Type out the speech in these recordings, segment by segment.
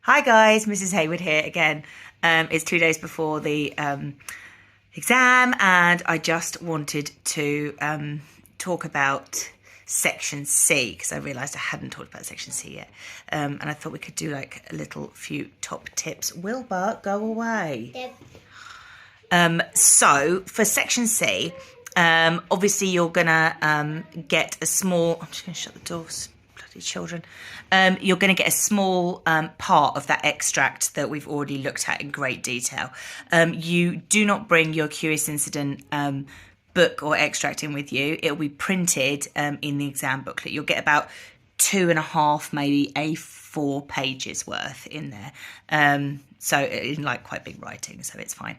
Hi guys, Mrs. Hayward here again. It's 2 days before the exam and I just wanted to talk about Section C because I realised I hadn't talked about Section C yet. And I thought we could do like a little few top tips. Wilbur, go away. So for Section C, obviously you're going to get a small... I'm just going to shut the doors. Children, you're going to get a small part of that extract that we've already looked at in great detail. You do not bring your Curious Incident book or extract in with you. It will be printed in the exam booklet. You'll get about 2.5, maybe A4 pages worth in there. So in like quite big writing, so it's fine.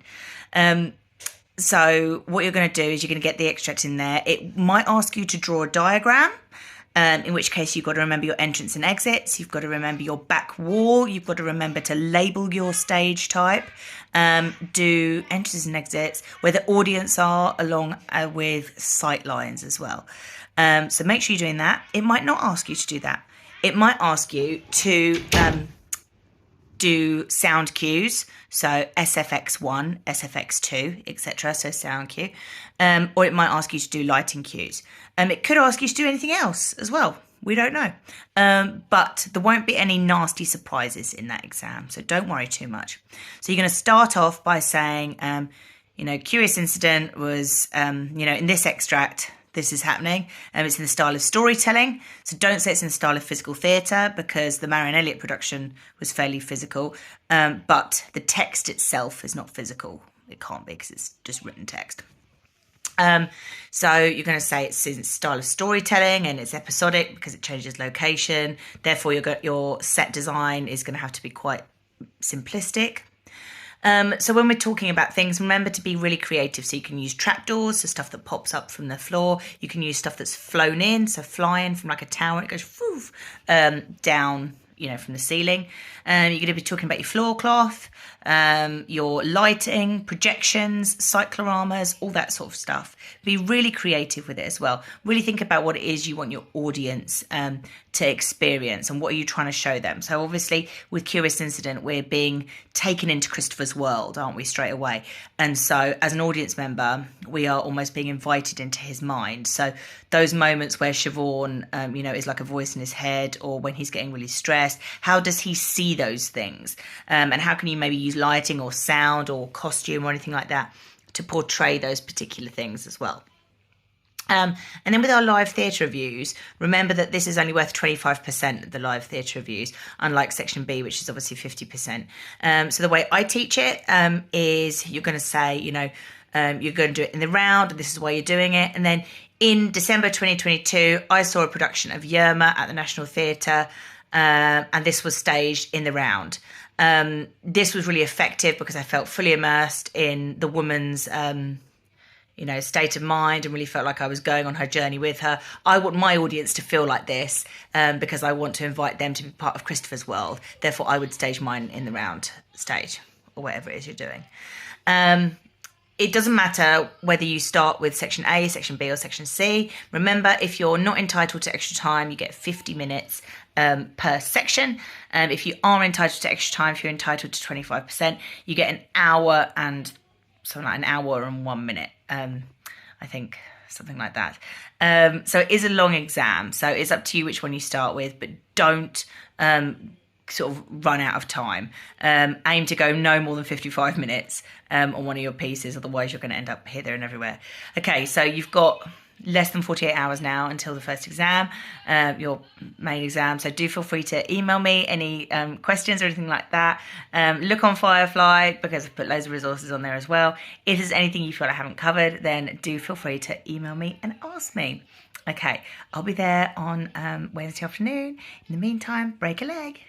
So what you're going to do is you're going to get the extract in there. It might ask you to draw a diagram. In which case you've got to remember your entrance and exits, you've got to remember your back wall, you've got to remember to label your stage type, do entrances and exits, where the audience are, along with sight lines as well. So make sure you're doing that. It might not ask you to do that. It might ask you to do sound cues, so SFX1, SFX2, etc. So sound cue, or it might ask you to do lighting cues. It could ask you to do anything else as well. We don't know, but there won't be any nasty surprises in that exam, so don't worry too much. So you're going to start off by saying, Curious Incident was, in this extract, this is happening. It's in the style of storytelling. So don't say it's in the style of physical theatre because the Marianne Elliott production was fairly physical. But the text itself is not physical. It can't be because it's just written text. So you're going to say it's in the style of storytelling and it's episodic because it changes location. Therefore, your set design is going to have to be quite simplistic. So when we're talking about things, remember to be really creative. So you can use trapdoors, so stuff that pops up from the floor. You can use stuff that's flown in, so flying from like a tower, and it goes woof, down, from the ceiling. You're going to be talking about your floor cloth, your lighting, projections, cycloramas, all that sort of stuff. Be really creative with it as well. Really think about what it is you want your audience to experience and what are you trying to show them. So obviously with Curious Incident, we're being taken into Christopher's world, aren't we, straight away? And so as an audience member, we are almost being invited into his mind. So those moments where Siobhan, is like a voice in his head, or when he's getting really stressed, how does he see those things? And how can you maybe use lighting or sound or costume or anything like that to portray those particular things as well? And then with our live theatre reviews, remember that this is only worth 25% of the live theatre reviews, unlike Section B, which is obviously 50%. So the way I teach it is you're going to say, you're going to do it in the round, and this is why you're doing it. And then in December 2022, I saw a production of Yerma at the National Theatre, and this was staged in the round. This was really effective because I felt fully immersed in the woman's state of mind and really felt like I was going on her journey with her. I want my audience to feel like this because I want to invite them to be part of Christopher's world. Therefore, I would stage mine in the round stage or whatever it is you're doing. It doesn't matter whether you start with Section A, Section B or Section C. Remember, if you're not entitled to extra time, you get 50 minutes per section. If you are entitled to extra time, if you're entitled to 25%, you get an hour and something like an hour and 1 minute. I think something like that. So it is a long exam. So it's up to you which one you start with, but don't sort of run out of time. Aim to go no more than 55 minutes on one of your pieces. Otherwise, you're going to end up here, there and everywhere. Okay, so you've got less than 48 hours now until the first exam, your main exam. So do feel free to email me any questions or anything like that. Look on Firefly because I've put loads of resources on there as well. If there's anything you feel I haven't covered, then do feel free to email me and ask me. Okay, I'll be there on Wednesday afternoon. In the meantime, break a leg.